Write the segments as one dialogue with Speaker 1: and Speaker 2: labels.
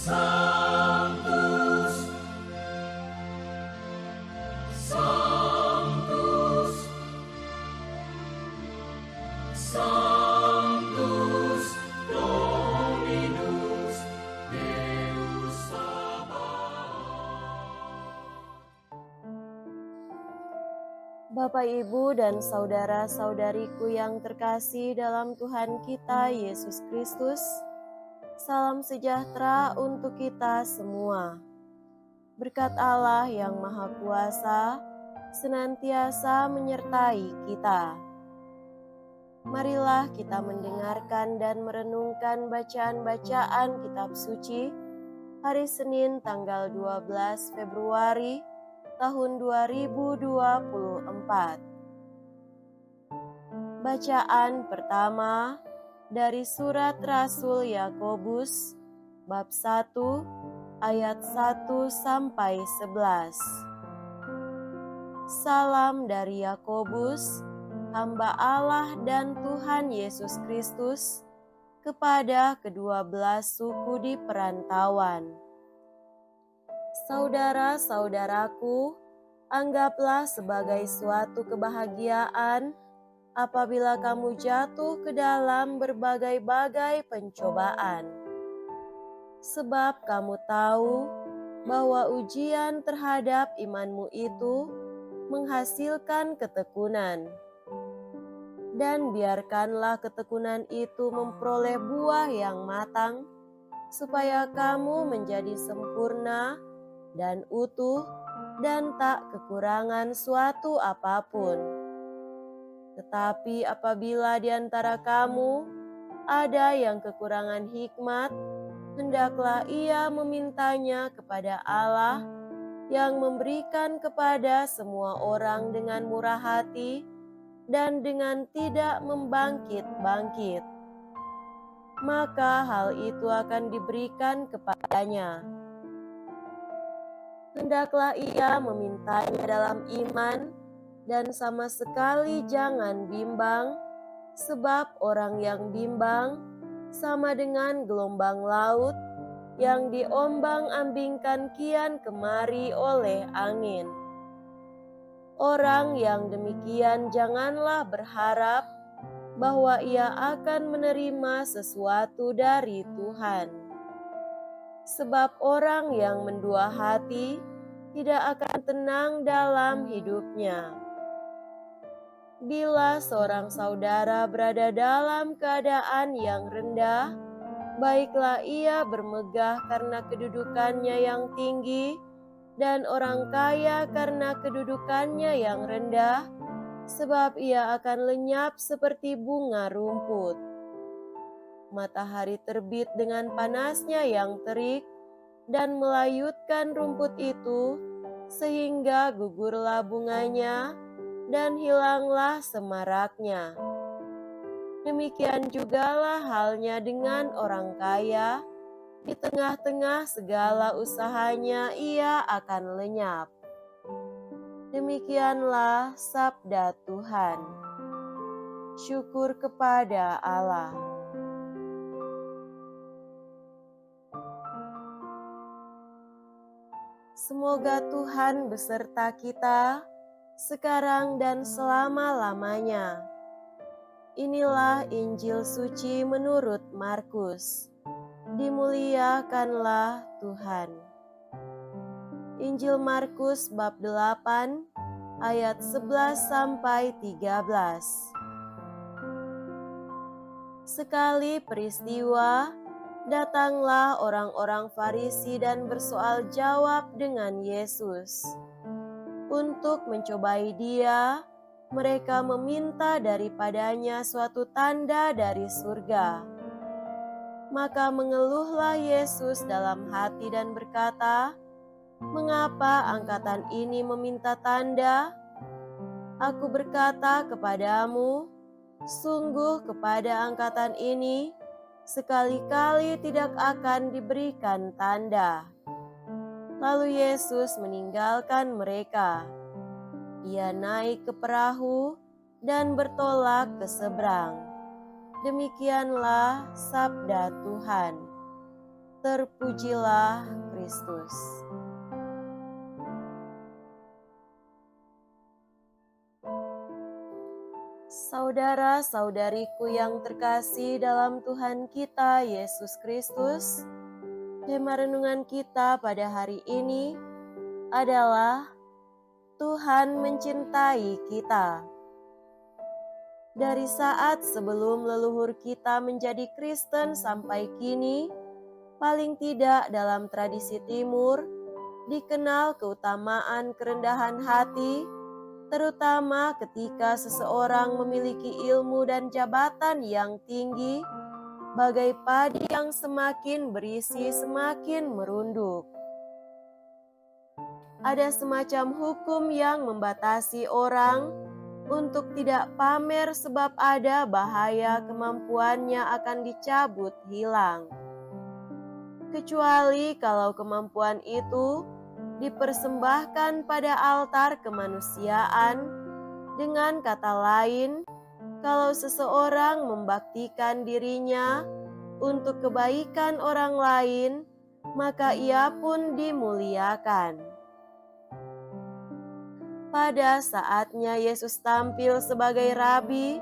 Speaker 1: Sanctus, Sanctus, Sanctus Dominus Deus Sabaoth.
Speaker 2: Bapak, Ibu, dan saudara-saudariku yang terkasih dalam Tuhan kita Yesus Kristus, salam sejahtera untuk kita semua. Berkat Allah yang Maha Kuasa senantiasa menyertai kita. Marilah kita mendengarkan dan merenungkan bacaan-bacaan kitab suci hari Senin tanggal 12 Februari tahun 2024. Bacaan pertama dari surat Rasul Yakobus bab 1 ayat 1 sampai 11. Salam dari Yakobus, hamba Allah dan Tuhan Yesus Kristus, kepada kedua belas suku di perantauan. Saudara-saudaraku, anggaplah sebagai suatu kebahagiaan apabila kamu jatuh ke dalam berbagai-bagai pencobaan. Sebab kamu tahu bahwa ujian terhadap imanmu itu menghasilkan ketekunan. Dan biarkanlah ketekunan itu memperoleh buah yang matang, supaya kamu menjadi sempurna dan utuh dan tak kekurangan suatu apapun. Tetapi apabila di antara kamu ada yang kekurangan hikmat, hendaklah ia memintanya kepada Allah yang memberikan kepada semua orang dengan murah hati dan dengan tidak membangkit-bangkit. Maka hal itu akan diberikan kepadanya. Hendaklah ia memintanya dalam iman dan sama sekali jangan bimbang, sebab orang yang bimbang sama dengan gelombang laut yang diombang-ambingkan kian kemari oleh angin. Orang yang demikian janganlah berharap bahwa ia akan menerima sesuatu dari Tuhan. Sebab orang yang mendua hati tidak akan tenang dalam hidupnya. Bila seorang saudara berada dalam keadaan yang rendah, baiklah ia bermegah karena kedudukannya yang tinggi, dan orang kaya karena kedudukannya yang rendah, sebab ia akan lenyap seperti bunga rumput. Matahari terbit dengan panasnya yang terik, dan melayutkan rumput itu, sehingga gugurlah bunganya, dan hilanglah semaraknya. Demikian jugalah halnya dengan orang kaya, di tengah-tengah segala usahanya ia akan lenyap. Demikianlah sabda Tuhan. Syukur kepada Allah. Semoga Tuhan beserta kita sekarang dan selama-lamanya. Inilah Injil suci menurut Markus. Dimuliakanlah Tuhan. Injil Markus bab 8 ayat 11 sampai 13. Sekali peristiwa, datanglah orang-orang Farisi dan bersoal jawab dengan Yesus. Untuk mencobai dia, mereka meminta daripadanya suatu tanda dari surga. Maka mengeluhlah Yesus dalam hati dan berkata, "Mengapa angkatan ini meminta tanda? Aku berkata kepadamu, sungguh kepada angkatan ini sekali-kali tidak akan diberikan tanda." Lalu Yesus meninggalkan mereka. Ia naik ke perahu dan bertolak ke seberang. Demikianlah sabda Tuhan. Terpujilah Kristus. Saudara-saudariku yang terkasih dalam Tuhan kita Yesus Kristus, tema renungan kita pada hari ini adalah Tuhan mencintai kita. Dari saat sebelum leluhur kita menjadi Kristen sampai kini, paling tidak dalam tradisi Timur, dikenal keutamaan kerendahan hati, terutama ketika seseorang memiliki ilmu dan jabatan yang tinggi, bagai padi yang semakin berisi semakin merunduk. Ada semacam hukum yang membatasi orang untuk tidak pamer sebab ada bahaya kemampuannya akan dicabut hilang. Kecuali kalau kemampuan itu dipersembahkan pada altar kemanusiaan, dengan kata lain, kalau seseorang membaktikan dirinya untuk kebaikan orang lain, maka ia pun dimuliakan. Pada saatnya Yesus tampil sebagai rabi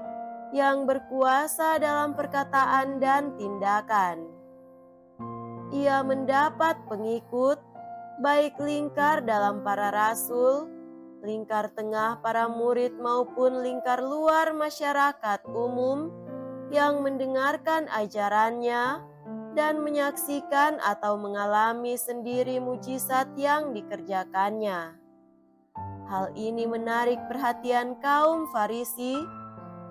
Speaker 2: yang berkuasa dalam perkataan dan tindakan. Ia mendapat pengikut, baik lingkar dalam para rasul, lingkar tengah para murid maupun lingkar luar masyarakat umum yang mendengarkan ajarannya dan menyaksikan atau mengalami sendiri mujizat yang dikerjakannya. Hal ini menarik perhatian kaum Farisi,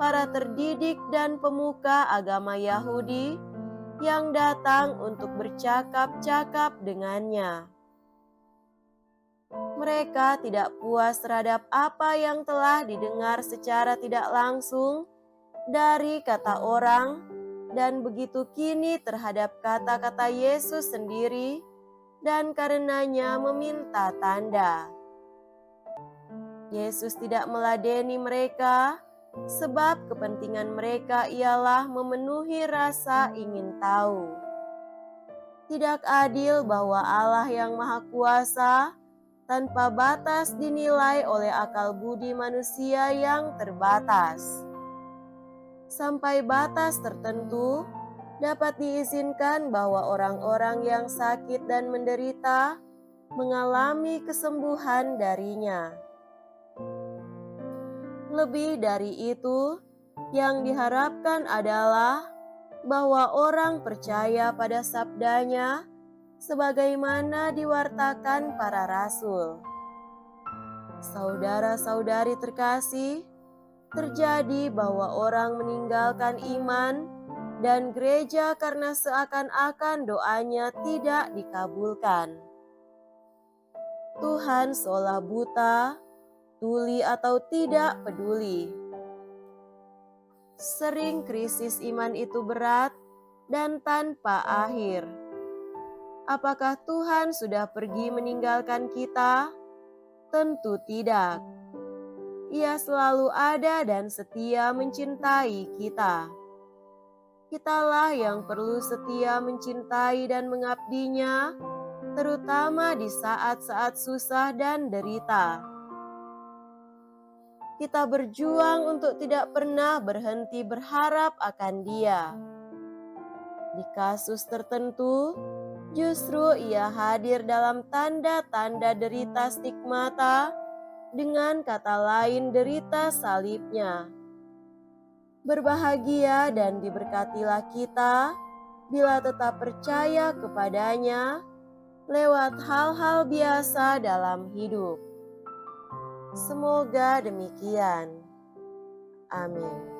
Speaker 2: para terdidik dan pemuka agama Yahudi yang datang untuk bercakap-cakap dengannya. Mereka tidak puas terhadap apa yang telah didengar secara tidak langsung dari kata orang, dan begitu kini terhadap kata-kata Yesus sendiri, dan karenanya meminta tanda. Yesus tidak meladeni mereka, sebab kepentingan mereka ialah memenuhi rasa ingin tahu. Tidak adil bahwa Allah yang Maha Kuasa tanpa batas dinilai oleh akal budi manusia yang terbatas. Sampai batas tertentu dapat diizinkan bahwa orang-orang yang sakit dan menderita mengalami kesembuhan darinya. Lebih dari itu, yang diharapkan adalah bahwa orang percaya pada sabdanya sebagaimana diwartakan para rasul. Saudara-saudari terkasih, terjadi bahwa orang meninggalkan iman dan gereja karena seakan-akan doanya tidak dikabulkan. Tuhan seolah buta, tuli atau tidak peduli. Sering krisis iman itu berat dan tanpa akhir. Apakah Tuhan sudah pergi meninggalkan kita? Tentu tidak. Ia selalu ada dan setia mencintai kita. Kitalah yang perlu setia mencintai dan mengabdinya, terutama di saat-saat susah dan derita. Kita berjuang untuk tidak pernah berhenti berharap akan Dia. Di kasus tertentu, justru Ia hadir dalam tanda-tanda derita stigmata, dengan kata lain derita salibnya. Berbahagia dan diberkatilah kita bila tetap percaya kepadanya lewat hal-hal biasa dalam hidup. Semoga demikian. Amin.